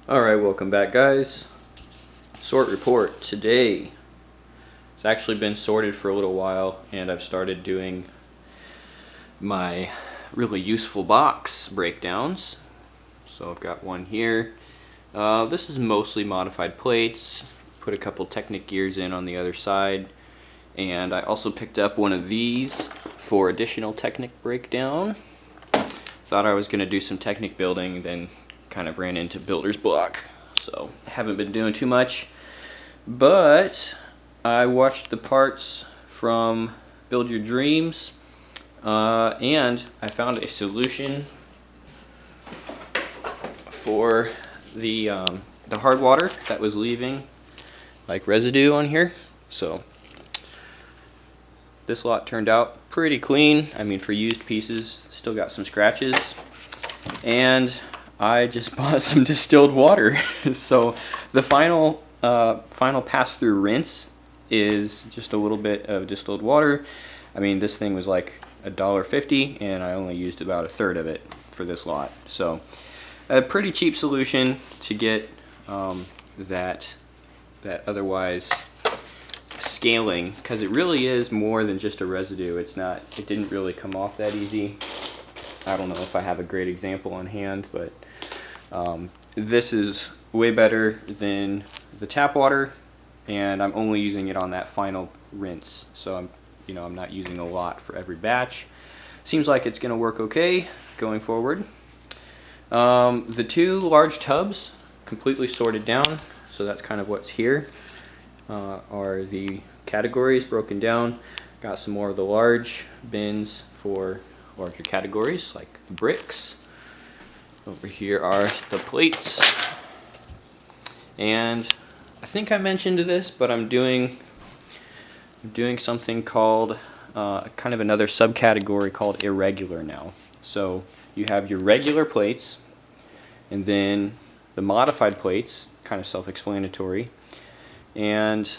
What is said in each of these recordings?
Alright, welcome back guys. Sort report today. It's actually been sorted for a little while and I've started doing my really useful box breakdowns. So I've got one here. This is mostly modified plates. Put a couple Technic gears in on the other side. And I also picked up one of these for additional Technic breakdown. Thought I was going to do some Technic building, then kind of ran into builder's block, so haven't been doing too much. But I watched the parts from Build Your Dreams, and I found a solution for the hard water that was leaving like residue on here. So this lot turned out pretty clean. I mean, for used pieces, still got some scratches. And I just bought some distilled water. So the final pass-through rinse is just a little bit of distilled water. I mean, this thing was like $1.50 and I only used about a third of it for this lot. So a pretty cheap solution to get that otherwise scaling, because it really is more than just a residue. It didn't really come off that easy. I don't know if I have a great example on hand, but this is way better than the tap water, and I'm only using it on that final rinse. So I'm not using a lot for every batch. Seems like it's going to work okay going forward. The two large tubs completely sorted down, so that's kind of what's here. Are the categories broken down. Got some more of the large bins for larger categories like the bricks. Over here are the plates, and I think I mentioned this, but I'm doing something called kind of another subcategory called irregular now. So you have your regular plates, and then the modified plates, kind of self-explanatory. And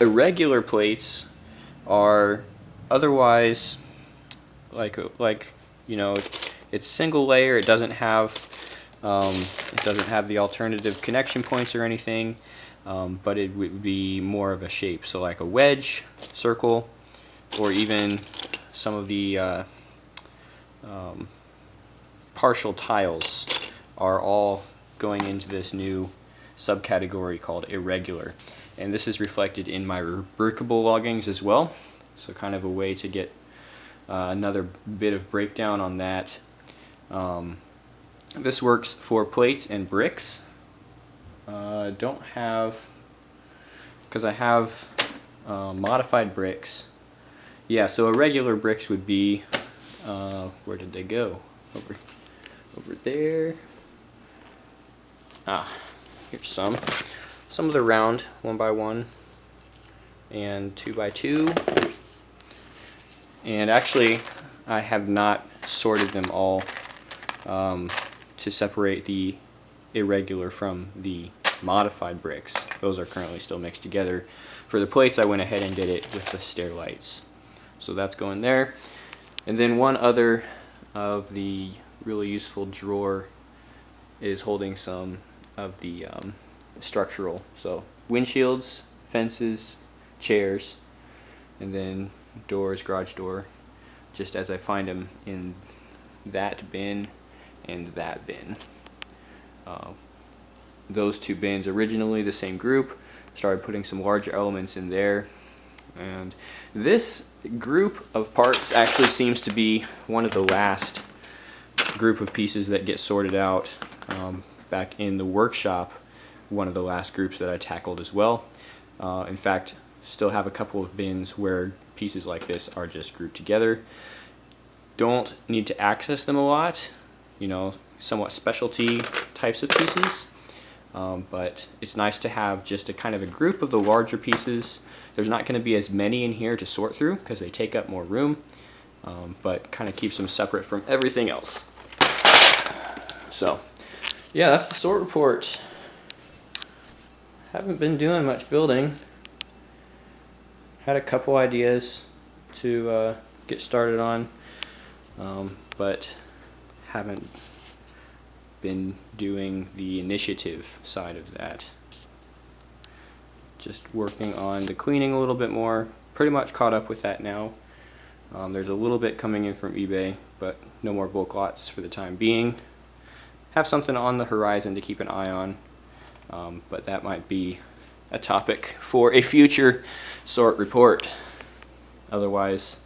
irregular plates are otherwise like it's single layer. It doesn't have the alternative connection points or anything, but it would be more of a shape, so like a wedge, circle, or even some of the partial tiles are all going into this new subcategory called irregular, and this is reflected in my breakable loggings as well. So kind of a way to get another bit of breakdown on that. This works for plates and bricks. Don't have, because I have modified bricks. Yeah, so irregular bricks would be, where did they go? Over there. Here's some of the round 1x1 and 2x2, and actually I have not sorted them all to separate the irregular from the modified bricks. Those are currently still mixed together. For the plates, I went ahead and did it with the stair lights, so that's going there. And then one other of the really useful drawer is holding some of the structural, so windshields, fences, chairs, and then doors, garage door, just as I find them in that bin and that bin. Those two bins, originally the same group, started putting some larger elements in there, and this group of parts actually seems to be one of the last group of pieces that get sorted out. Back in the workshop, one of the last groups that I tackled as well. In fact, still have a couple of bins where pieces like this are just grouped together. Don't need to access them a lot, somewhat specialty types of pieces, but it's nice to have just a kind of a group of the larger pieces. There's not going to be as many in here to sort through because they take up more room, but kind of keeps them separate from everything else. So yeah, that's the sort report. Haven't been doing much building. Had a couple ideas to get started on, but haven't been doing the initiative side of that. Just working on the cleaning a little bit more. Pretty much caught up with that now. There's a little bit coming in from eBay, but no more bulk lots for the time being. Have something on the horizon to keep an eye on, but that might be a topic for a future sort report. Otherwise,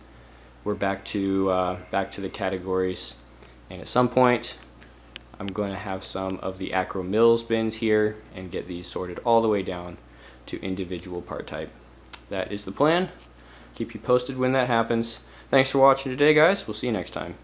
we're back to the categories, and at some point I'm going to have some of the Acro Mills bins here and get these sorted all the way down to individual part type. That is the plan. Keep you posted when that happens. Thanks for watching today, guys. We'll see you next time.